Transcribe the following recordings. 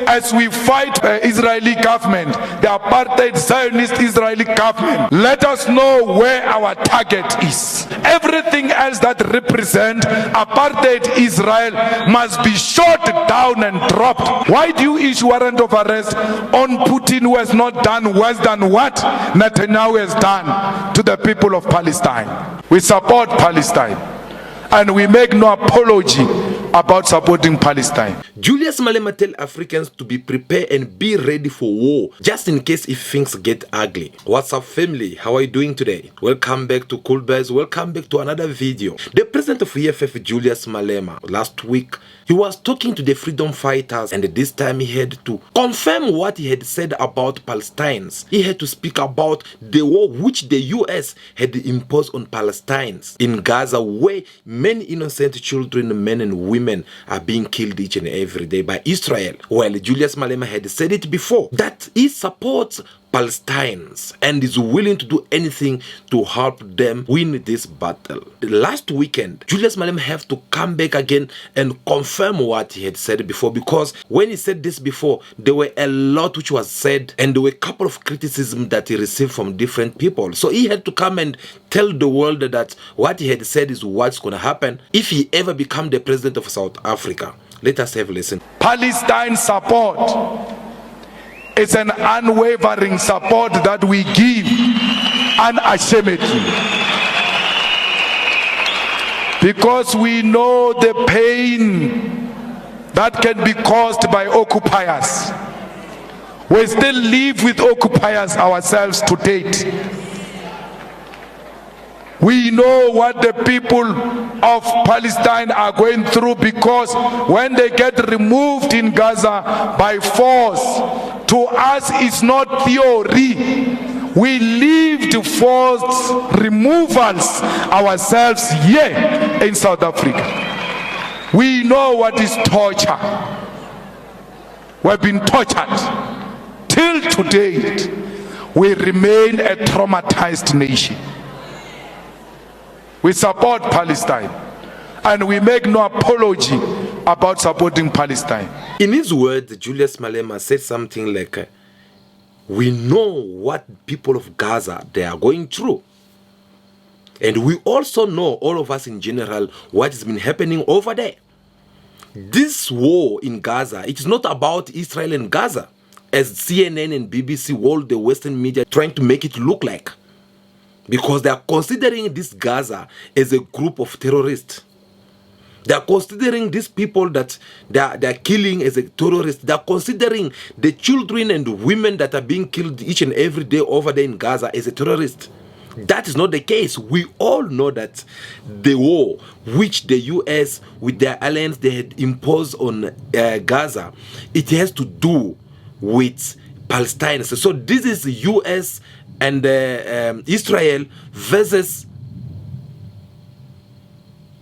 as we fight the Israeli government, the apartheid Zionist Israeli government, let us know where our target is. Everything else that represents apartheid Israel must be shot down and dropped. Why do you issue warrant of arrest on Putin, who has not done worse than what Netanyahu has done to the people of Palestine? We support Palestine, and we make no apology about supporting Palestine. Julius Malema tell Africans to be prepared and be ready for war, just in case if things get ugly. What's up, family? How are you doing today? Welcome back to Cool Bears. Welcome back to another video. The president of EFF, Julius Malema, last week, he was talking to the freedom fighters, and this time he had to confirm what he had said about Palestinians. He had to speak about the war which the US had imposed on Palestinians in Gaza, where many innocent children, men and women are being killed each and every day by Israel. Well, Julius Malema had said it before, that he supports Palestinians and is willing to do anything to help them win this battle. Last weekend, Julius Malema have to come back again and confirm what he had said before, because when he said this before, there were a lot which was said, and there were a couple of criticism that he received from different people. So he had to come and tell the world that what he had said is what's going to happen if he ever become the president of South Africa. Let us have a listen. Palestine support. It's an unwavering support that we give unashamedly, because we know the pain that can be caused by occupiers. We still live with occupiers ourselves to date. We know what the people of Palestine are going through, because when they get removed in Gaza by force, to us it's not theory. We lived forced removals ourselves here in South Africa. We know what is torture. We've been tortured. Till today, we remain a traumatized nation. We support Palestine, and we make no apology about supporting Palestine. In his words, Julius Malema said something like, we know what people of Gaza, they are going through. And we also know, all of us in general, what has been happening over there. This war in Gaza, it is not about Israel and Gaza, as CNN and BBC, all the Western media trying to make it look like. Because they are considering this Gaza as a group of terrorists. They are considering these people that they are killing as a terrorist. They are considering the children and women that are being killed each and every day over there in Gaza as a terrorist. That is not the case. We all know that the war which the US with their alliance they had imposed on Gaza, it has to do with Palestine. So this is US and Israel versus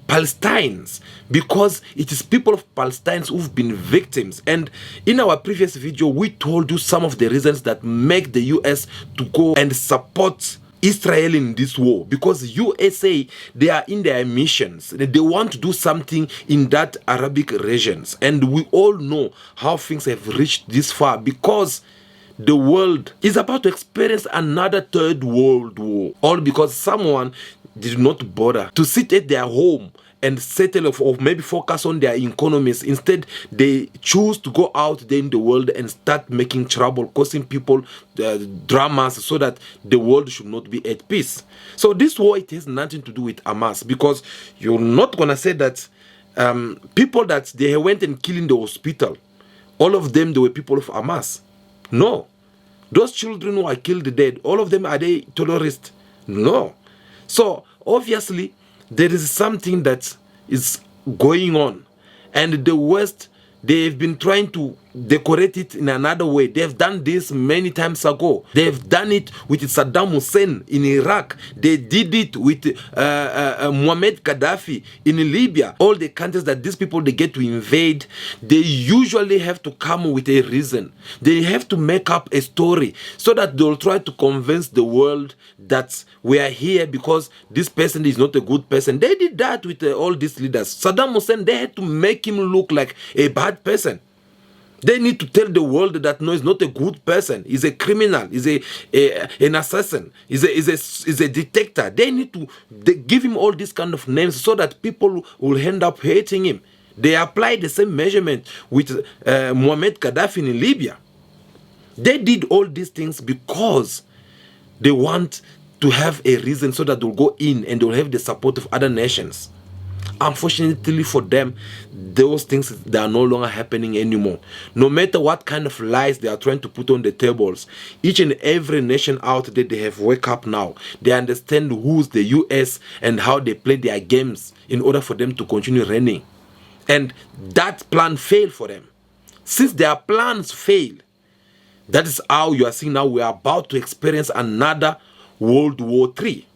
Palestinians, because it is people of Palestine who've been victims. And in our previous video, we told you some of the reasons that make the US to go and support Israel in this war, because USA, they are in their missions. They want to do something in that Arabic regions. And we all know how things have reached this far, because the world is about to experience another third world war, all because someone did not bother to sit at their home and settle or maybe focus on their economies. Instead, they choose to go out there in the world and start making trouble, causing people dramas, so that the world should not be at peace. So this war, it has nothing to do with Hamas, because you're not gonna say that people that they went and killed in the hospital, all of them, they were people of Hamas. No. Those children who are killed dead, all of them, are they terrorists? No. So obviously there is something that is going on, and the West, they've been trying to decorate it in another way. They've done this many times ago. They've done it with Saddam Hussein in Iraq. They did it with Muammar Gaddafi in Libya. All the countries that these people they get to invade, they usually have to come with a reason. They have to make up a story so that they'll try to convince the world that we are here because this person is not a good person. They did that with all these leaders. Saddam Hussein, they had to make him look like a bad person. They need to tell the world that no, he's not a good person. He's a criminal. He's an assassin. He's a dictator. They need to give him all these kind of names so that people will end up hating him. They apply the same measurement with Muammar Gaddafi in Libya. They did all these things because they want to have a reason so that they'll go in and they'll have the support of other nations. Unfortunately for them, those things, they are no longer happening anymore. No matter what kind of lies they are trying to put on the tables, each and every nation out there, they have wake up now. They understand who's the US and how they play their games in order for them to continue reigning. And that plan failed for them. Since their plans failed, that is how you are seeing now we are about to experience another World War III.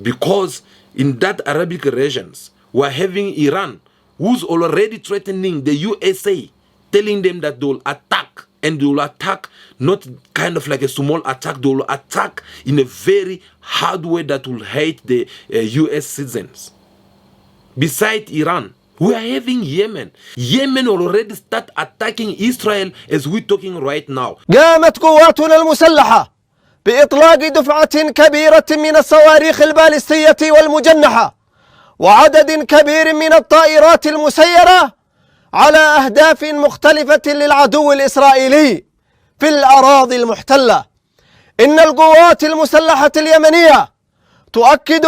Because in that Arabic regions, we are having Iran, who's already threatening the USA, telling them that they will attack, and they will attack not kind of like a small attack, they will attack in a very hard way that will hate the US citizens. Besides Iran, we are having Yemen. Yemen will already start attacking Israel as we're talking right now. قامت قواتنا المسلحة بإطلاق دفعة كبيرة من الصواريخ البالستية والمجنحة وعدد كبير من الطائرات المسيرة على أهداف مختلفة للعدو الإسرائيلي في الأراضي المحتلة. إن القوات المسلحة اليمنية تؤكد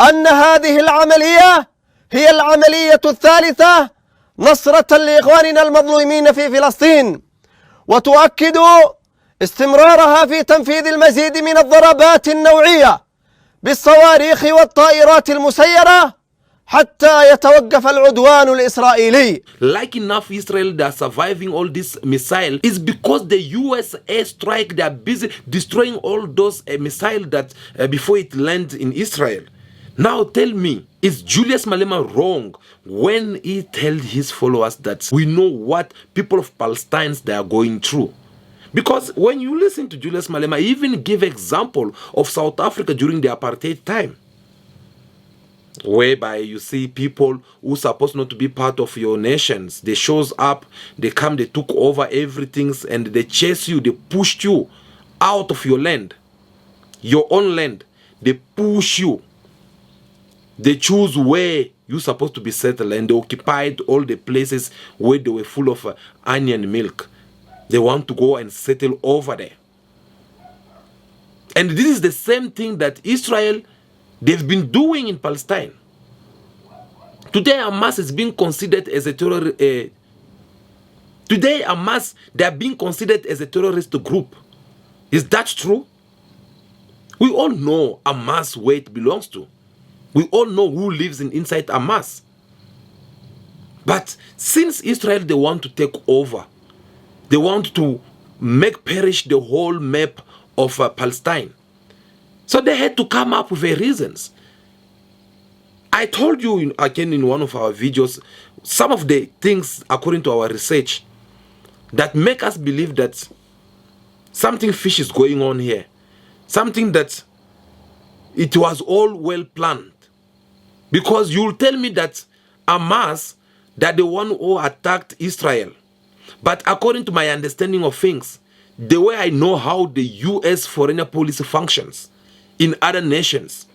أن هذه العملية هي العملية الثالثة نصرة لإخواننا المظلومين في فلسطين، وتؤكد استمرارها في تنفيذ المزيد من الضربات النوعية بالصواريخ والطائرات المسيرة حتى يتوقف العدوان الإسرائيلي. Like enough Israel that are surviving all this missile is because the US airstrike, they are busy destroying all those missiles that before it lands in Israel. Now tell me, is Julius Malema wrong when he tells his followers that we know what people of Palestine they are going through? Because when you listen to Julius Malema, he even give example of South Africa during the apartheid time, whereby you see people who supposed not to be part of your nations, they shows up, they come, they took over everything, and they chase you, they pushed you out of your land, your own land. They push you. They choose where you're supposed to be settled, and they occupied all the places where they were full of onion milk. They want to go and settle over there. And this is the same thing that Israel, they've been doing in Palestine. Today, Hamas is being considered as a terrorist. Today, Hamas, they are being considered as a terrorist group. Is that true? We all know Hamas where it belongs to. We all know who lives inside Hamas. But since Israel, they want to take over, they want to make perish the whole map of Palestine. So they had to come up with reasons. I told you again in one of our videos, some of the things according to our research that make us believe that something fishy is going on here. Something that it was all well planned. Because you'll tell me that Hamas, that the one who attacked Israel. But according to my understanding of things, the way I know how the US foreign policy functions in other nations,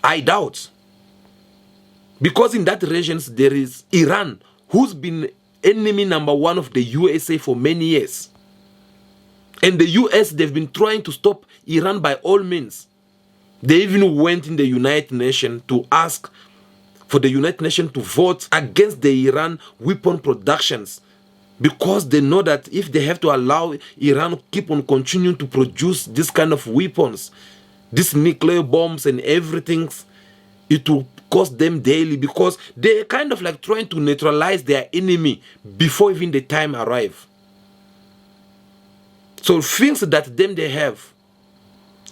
I doubt. Because in that regions there is Iran, who's been enemy number one of the USA for many years. And the US, they've been trying to stop Iran by all means. They even went in the United Nations to ask for the United Nations to vote against the Iran weapon productions, because they know that if they have to allow Iran to keep on continuing to produce this kind of weapons, these nuclear bombs and everything, it will cost them daily, because they're kind of like trying to neutralize their enemy before even the time arrives. So things that them they have,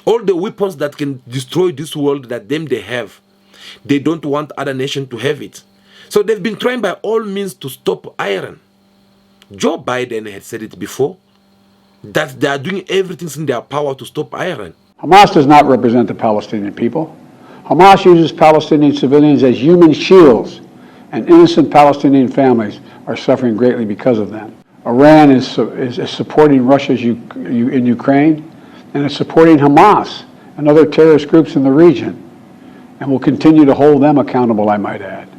all the weapons that can destroy this world that them they have, they don't want other nations to have it. So they've been trying by all means to stop Iran. Joe Biden had said it before, that they are doing everything in their power to stop Iran. Hamas does not represent the Palestinian people. Hamas uses Palestinian civilians as human shields, and innocent Palestinian families are suffering greatly because of them. Iran is supporting Russia's in Ukraine, and it's supporting Hamas and other terrorist groups in the region, and will continue to hold them accountable, I might add.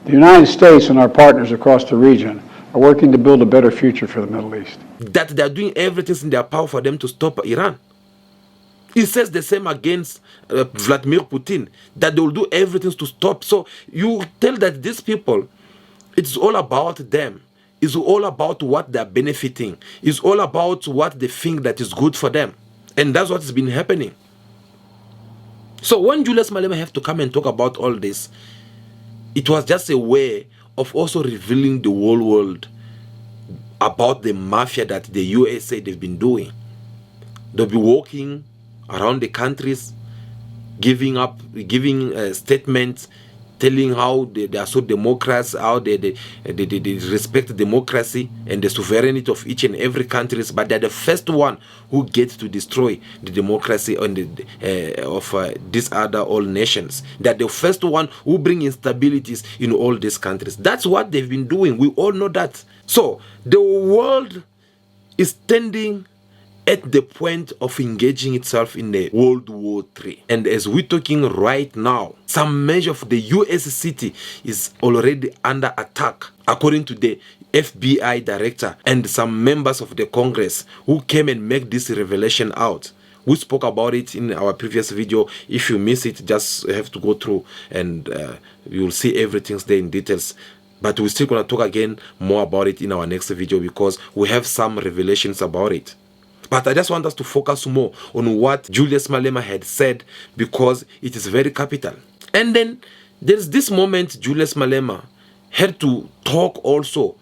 The United States and our partners across the region are working to build a better future for the Middle East. That they are doing everything in their power for them to stop Iran. He says the same against Vladimir Putin, that they will do everything to stop. So you tell that these people, it's all about them. It's all about what they're benefiting. It's all about what they think that is good for them. And that's what has been happening. So when Julius Malema have to come and talk about all this, it was just a way of also revealing the whole world about the mafia that the USA they've been doing. They'll be walking around the countries, giving statements, telling how they are so democrats, how they respect democracy and the sovereignty of each and every country, but they're the first one who gets to destroy the democracy of these other all nations. They're the first one who bring instabilities in all these countries. That's what they've been doing. We all know that. So the world is standing at the point of engaging itself in the World War III. And as we're talking right now, some measure of the US city is already under attack, according to the FBI director and some members of the Congress who came and make this revelation out. We spoke about it in our previous video. If you miss it, just have to go through and you'll see everything there in details. But we're still going to talk again more about it in our next video because we have some revelations about it. But I just want us to focus more on what Julius Malema had said because it is very capital. And then there's this moment Julius Malema had to talk also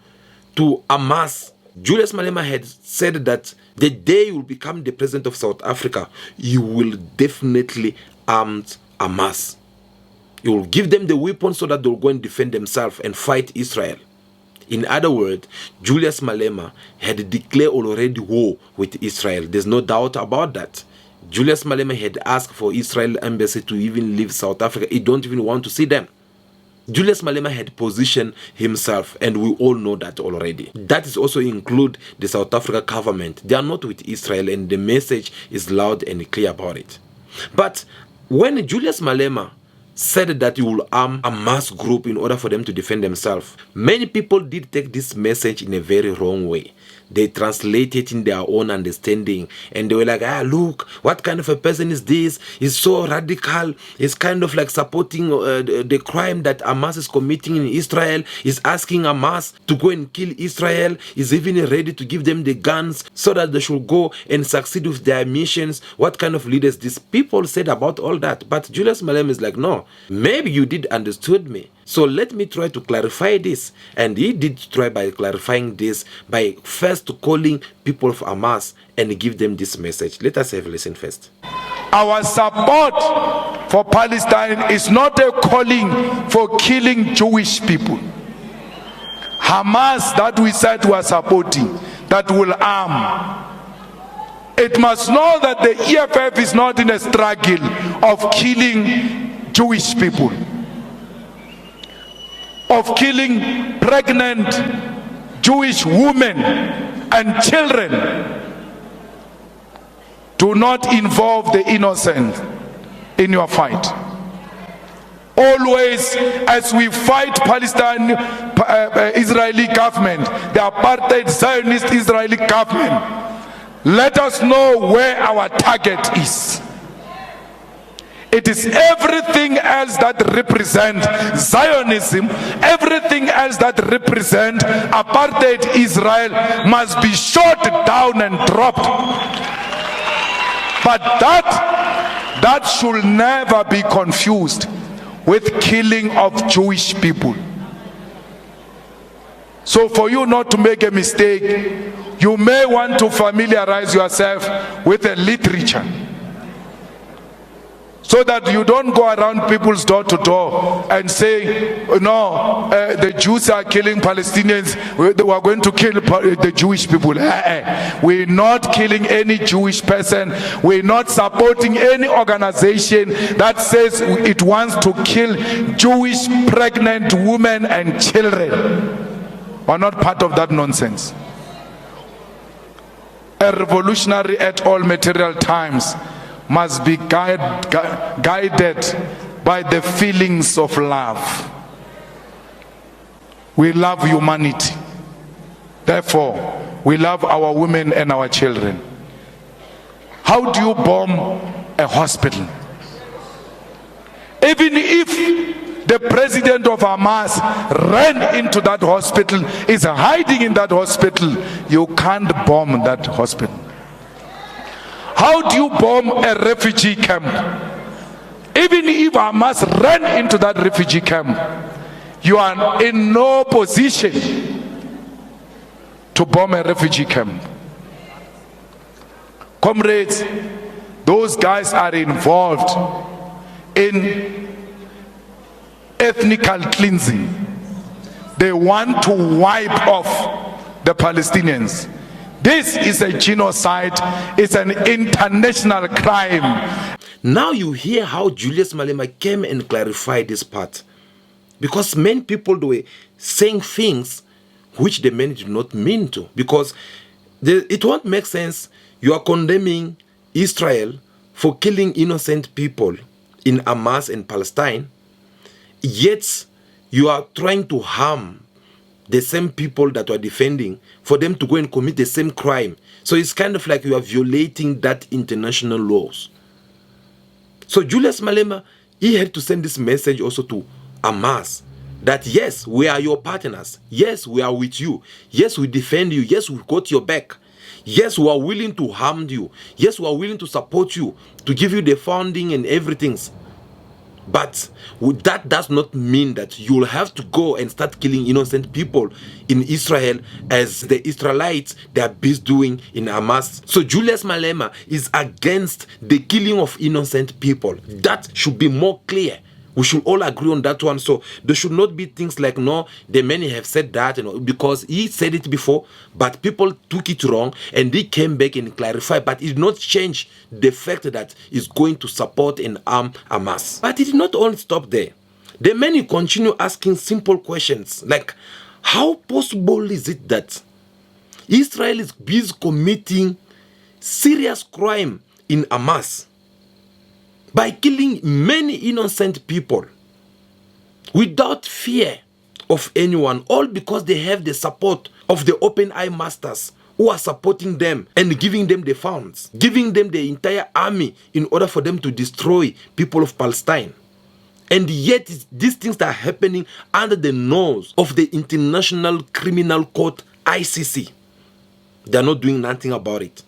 to Hamas. Julius Malema had said that the day you will become the president of South Africa, you will definitely arm Hamas. You will give them the weapons so that they will go and defend themselves and fight Israel. In other words, Julius Malema had declared already war with Israel. There's no doubt about that. Julius Malema had asked for Israel embassy to even leave South Africa. He don't even want to see them. Julius Malema had positioned himself, and we all know that already. That is also include the South Africa government. They are not with Israel, and the message is loud and clear about it. But when Julius Malema said that you will arm a mass group in order for them to defend themselves, many people did take this message in a very wrong way. They translate it in their own understanding, and they were like, look, what kind of a person is this? He's so radical. He's kind of like supporting the crime that Hamas is committing in Israel. He's asking Hamas to go and kill Israel. He's even ready to give them the guns so that they should go and succeed with their missions. What kind of leaders these people said about all that? But Julius Malema is like, no, maybe you did understood me. So let me try to clarify this. And he did try by clarifying this by first calling people of Hamas and give them this message. Let us have a listen first. Our support for Palestine is not a calling for killing Jewish people. Hamas that we said we are supporting, that will arm. It must know that the EFF is not in a struggle of killing Jewish people, of killing pregnant Jewish women and children. Do not involve the innocent in your fight. Always, as we fight Palestine, Israeli government, the apartheid Zionist Israeli government, let us know where our target is. It is everything else that represents Zionism, everything else that represents apartheid Israel must be shot down and dropped. But that should never be confused with killing of Jewish people. So for you not to make a mistake, you may want to familiarize yourself with the literature, so that you don't go around people's door to door and say, no, the Jews are killing Palestinians, we are going to kill the Jewish people. We're not killing any Jewish person. We're not supporting any organization that says it wants to kill Jewish pregnant women and children. We're not part of that nonsense. a revolutionary at all material times, must be guided by the feelings of love. We love humanity. Therefore, we love our women and our children. How do you bomb a hospital? Even if the president of Hamas ran into that hospital, is hiding in that hospital, you can't bomb that hospital. How do you bomb a refugee camp? Even if Hamas ran into that refugee camp, you are in no position to bomb a refugee camp. Comrades, those guys are involved in ethnical cleansing. They want to wipe off the Palestinians. This is a genocide. It's an international crime. Now you hear how Julius Malema came and clarified this part. Because many people were saying things which the men did not mean to. Because it won't make sense. You are condemning Israel for killing innocent people in Hamas and Palestine, yet you are trying to harm the same people that you are defending for them to go and commit the same crime. So it's kind of like you are violating that international laws. So Julius Malema, he had to send this message also to Hamas, that yes, we are your partners. Yes, we are with you. Yes, we defend you. Yes, we got your back. Yes, we are willing to harm you. Yes, we are willing to support you, to give you the funding and everything. But that does not mean that you'll have to go and start killing innocent people in Israel as the Israelites, they are busy doing in Hamas. So Julius Malema is against the killing of innocent people. That should be more clear. We should all agree on that one. So there should not be things like, no, the many have said that, because he said it before, but people took it wrong and they came back and clarified. But it did not change the fact that he's going to support and arm Hamas. But it did not only stop there. The many continue asking simple questions like, how possible is it that Israel is busy committing serious crime in Hamas by killing many innocent people without fear of anyone, all because they have the support of the open eye masters who are supporting them and giving them the funds, giving them the entire army in order for them to destroy people of Palestine. And yet these things are happening under the nose of the International Criminal Court, ICC. They are not doing nothing about it.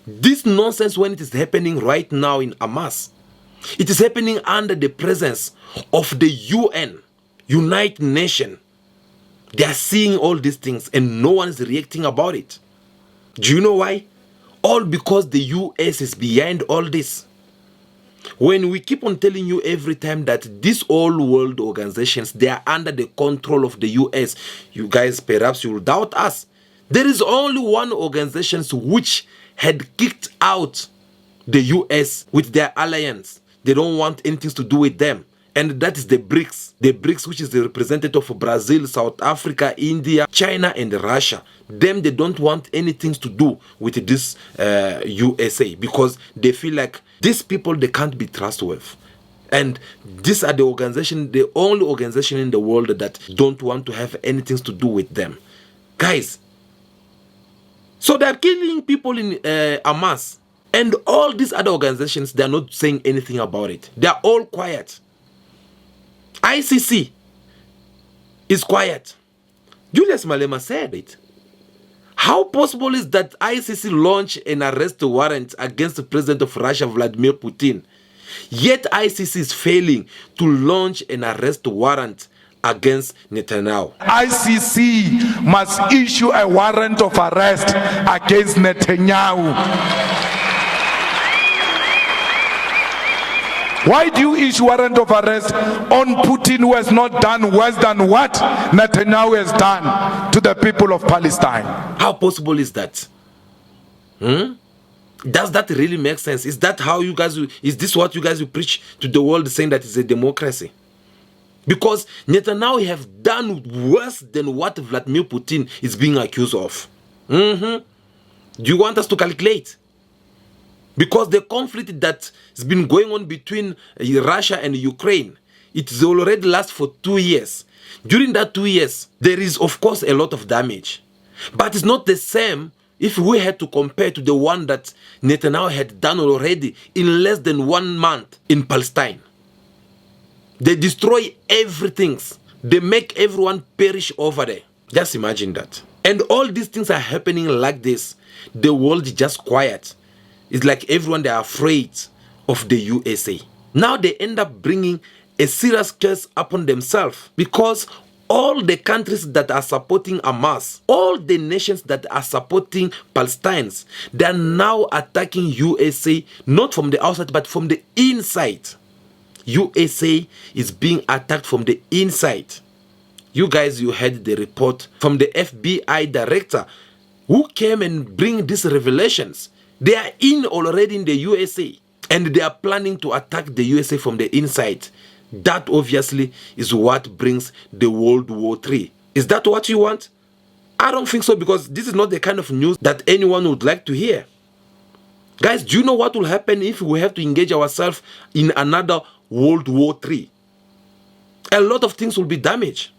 This nonsense, when it is happening right now in Hamas, it is happening under the presence of the UN, United Nations. They are seeing all these things and no one is reacting about it. Do you know why? All because the US is behind all this. When we keep on telling you every time that these all world organizations, they are under the control of the US, you guys perhaps you will doubt us. There is only one organization which had kicked out the US with their alliance. They don't want anything to do with them. And that is the BRICS. The BRICS, which is the representative of Brazil, South Africa, India, China, and Russia. Them, they don't want anything to do with this USA because they feel like these people, they can't be trustworthy. And these are the organization, the only organization in the world that don't want to have anything to do with them. Guys, so they're killing people in Hamas. And all these other organizations, they are not saying anything about it. They are all quiet. ICC is quiet. Julius Malema said it. How possible is that ICC launch an arrest warrant against the president of Russia, Vladimir Putin, yet ICC is failing to launch an arrest warrant against Netanyahu? ICC must issue a warrant of arrest against Netanyahu. Why do you issue warrant of arrest on Putin, who has not done worse than what Netanyahu has done to the people of Palestine? How possible is that? Does that really make sense? Is that how you guys, is this what you guys will preach to the world, saying that it's a democracy? Because Netanyahu have done worse than what Vladimir Putin is being accused of. Do you want us to calculate? Because the conflict that has been going on between Russia and Ukraine, it has already lasted for 2 years. During that 2 years, there is of course a lot of damage. But it's not the same if we had to compare to the one that Netanyahu had done already in less than 1 month in Palestine. They destroy everything. They make everyone perish over there. Just imagine that. And all these things are happening like this. The world is just quiet. It's like everyone, they are afraid of the USA. Now they end up bringing a serious curse upon themselves, because all the countries that are supporting Hamas, all the nations that are supporting Palestinians, they are now attacking USA, not from the outside, but from the inside. USA is being attacked from the inside. You guys, you heard the report from the FBI director who came and bring these revelations. They are already in the USA, and they are planning to attack the USA from the inside. That obviously is what brings the World War III. Is that what you want? I don't think so, because this is not the kind of news that anyone would like to hear. Guys, do you know what will happen if we have to engage ourselves in another World War III? A lot of things will be damaged.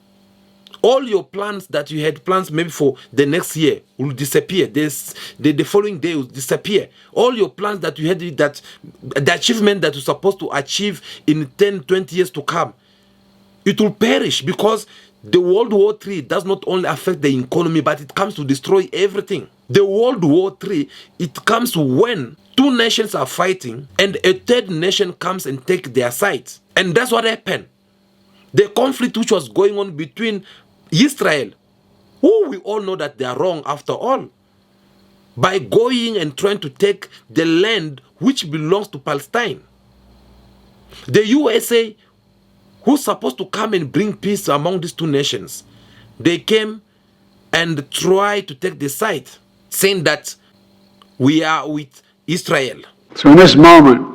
All your plans that you had plans maybe for the next year will disappear. The following day will disappear. All your plans that you had, that the achievement that you're supposed to achieve in 10, 20 years to come, it will perish, because the World War III does not only affect the economy, but it comes to destroy everything. The World War III, it comes when two nations are fighting and a third nation comes and takes their side. And that's what happened. The conflict which was going on between Israel, who we all know that they are wrong after all, by going and trying to take the land which belongs to Palestine. The USA, who's supposed to come and bring peace among these two nations, they came and tried to take the side, saying that we are with Israel. So in this moment,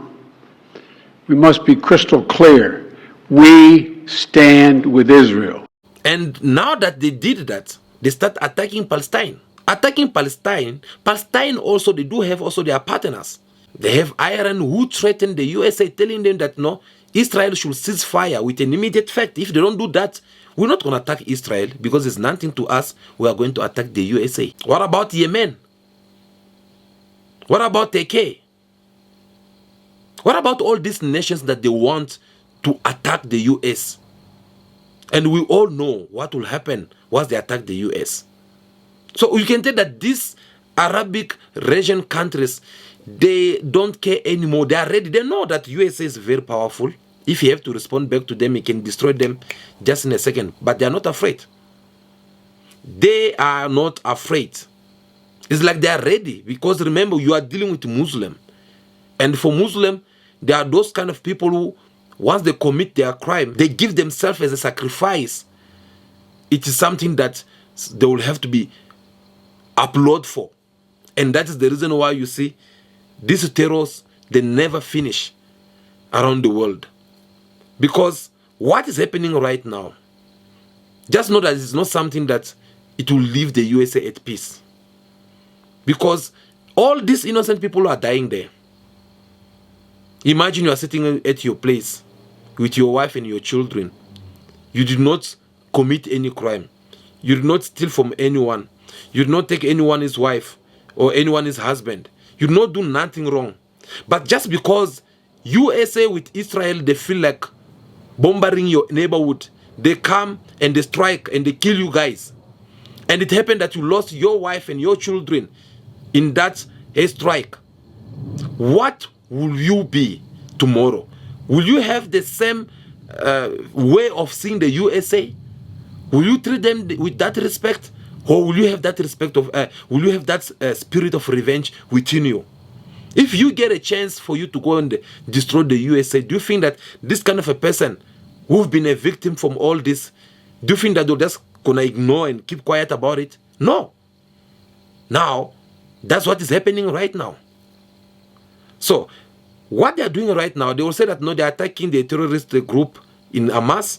we must be crystal clear. We stand with Israel. And now that they did that, they start attacking Palestine. Attacking Palestine, Palestine also, they do have also their partners. They have Iran, who threatened the USA, telling them that no, Israel should cease fire with an immediate effect. If they don't do that, we're not going to attack Israel, because it's nothing to us. We are going to attack the USA. What about Yemen? What about Turkey? What about all these nations that they want to attack the US? And we all know what will happen once they attack the US. So you can tell that these Arabic region countries, they don't care anymore. They are ready. They know that USA is very powerful. If you have to respond back to them, you can destroy them just in a second. But they are not afraid. They are not afraid. It's like they are ready. Because remember, you are dealing with Muslim. And for Muslim, there are those kind of people who, once they commit their crime, they give themselves as a sacrifice. It is something that they will have to be uploaded for. And that is the reason why you see these terrorists, they never finish around the world. Because what is happening right now, just know that it's not something that it will leave the USA at peace. Because all these innocent people are dying there. Imagine you are sitting at your place with your wife and your children. You did not commit any crime. You did not steal from anyone. You did not take anyone's wife or anyone's husband. You did not do nothing wrong. But just because USA with Israel, they feel like bombarding your neighborhood, they come and they strike and they kill you guys. And it happened that you lost your wife and your children in that airstrike. What will you be tomorrow? Will you have the same way of seeing the USA? Will you treat them with that respect? Or will you have that respect of, will you have that spirit of revenge within you? If you get a chance for you to go and destroy the USA, do you think that this kind of a person who've been a victim from all this, do you think that they're just gonna ignore and keep quiet about it? No. Now, that's what is happening right now. So, what they are doing right now, they will say that no, they are attacking the terrorist group in Hamas.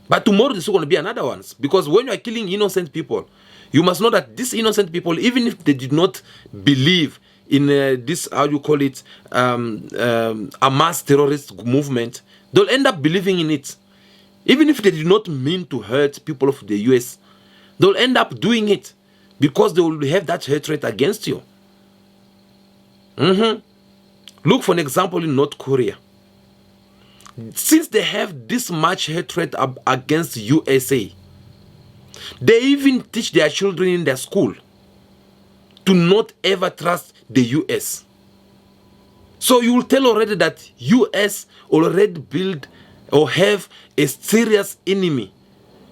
But tomorrow there's going to be another one. Because when you are killing innocent people, You must know that these innocent people, even if they did not believe in this, how you call it, Hamas terrorist movement, they'll end up believing in it. Even if they did not mean to hurt people of the US, they'll end up doing it because they will have that hatred against you. Look for an example in North Korea. Since they have this much hatred against USA, they even teach their children in their school to not ever trust the US. So you will tell already that US already build or have a serious enemy.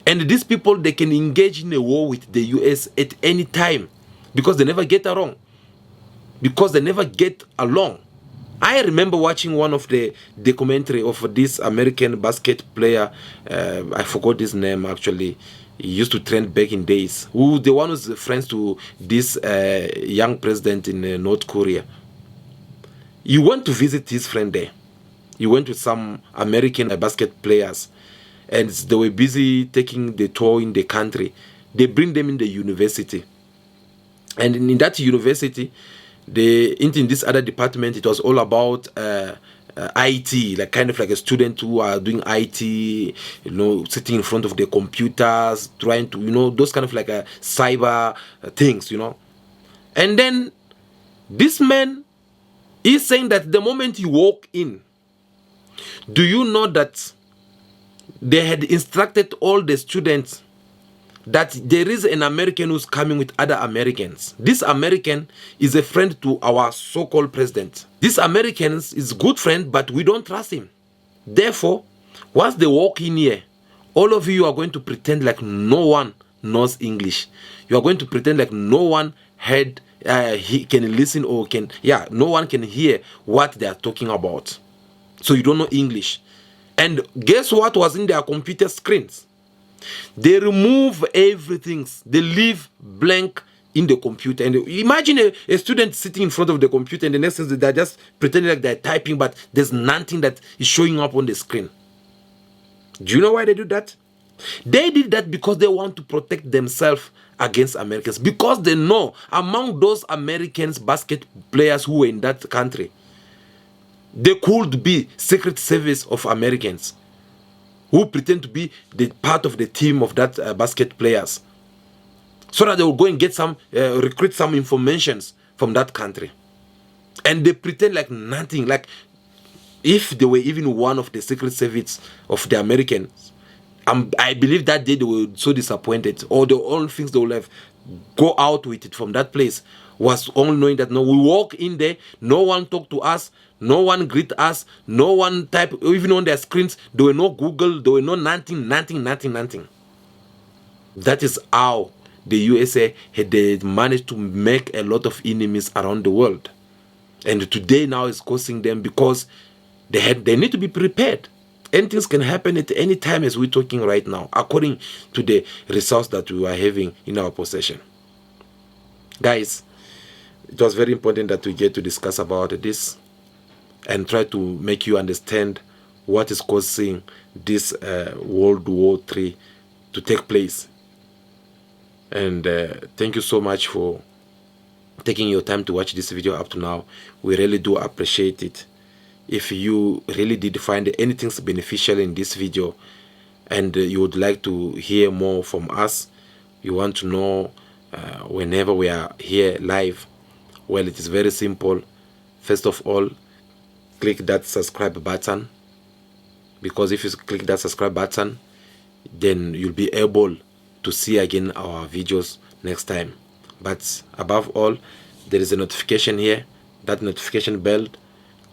And these people, they can engage in a war with the US at any time because they never get along. I remember watching one of the documentary of this American basket player. I forgot his name actually. He used to trend back in days. The one who's friends to this young president in North Korea. He went to visit his friend there. He went with some American basket players, and they were busy taking the tour in the country. They bring them in the university, and in that university, in this other department, it was all about IT, like kind of like a student who are doing IT, sitting in front of their computers, trying to, those kind of like cyber things, And then this man is saying that the moment you walk in, do you know that they had instructed all the students that there is an American who's coming with other Americans. This American is a friend to our so-called president. This American is a good friend, but we don't trust him. Therefore, once they walk in here, all of you are going to pretend like no one knows English. You are going to pretend like no one he can listen or no one can hear what they are talking about. So you don't know English. And guess what was in their computer screens? They remove everything. They leave blank in the computer. And imagine a student sitting in front of the computer, and the next thing they're just pretending like they're typing, but there's nothing that is showing up on the screen. Do you know why they do that? They did that because they want to protect themselves against Americans. Because they know among those Americans basket players who were in that country, they could be Secret Service of Americans who pretend to be the part of the team of that basket players, so that they will go and get recruit some informations from that country. And they pretend like nothing, like if they were even one of the Secret Service of the Americans. I believe that day they were so disappointed, or the only things they will have go out with it from that place was only knowing that we walk in there, no one talk to us, no one greet us, no one type, even on their screens, there were no Google, there were no nothing. That is how the USA had managed to make a lot of enemies around the world. And today now is causing them because they need to be prepared. Anything can happen at any time as we're talking right now, according to the resource that we are having in our possession. Guys, it was very important that we get to discuss about this and try to make you understand what is causing this World War III to take place. And thank you so much for taking your time to watch this video up to now. We really do appreciate it. If you really did find anything beneficial in this video and you would like to hear more from us, you want to know whenever we are here live, well, it is very simple. First of all, click that subscribe button, because if you click that subscribe button, then you'll be able to see again our videos next time. But above all, there is a notification here, that notification bell.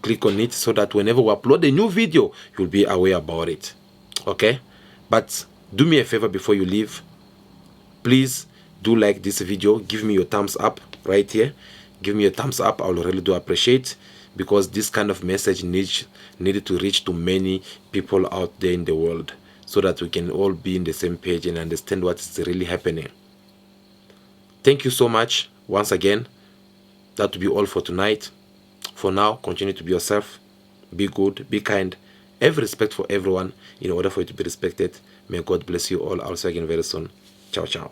Click on it so that whenever we upload a new video, you'll be aware about it. Okay? But do me a favor before you leave. Please do like this video. Give me your thumbs up right here. Give me a thumbs up. I will really do appreciate, because this kind of message needed to reach to many people out there in the world, so that we can all be in the same page and understand what is really happening. Thank you so much once again. That will be all for tonight. For now, continue to be yourself, be good, be kind, have respect for everyone in order for you to be respected. May God bless you all. I'll see you again very soon. Ciao, ciao.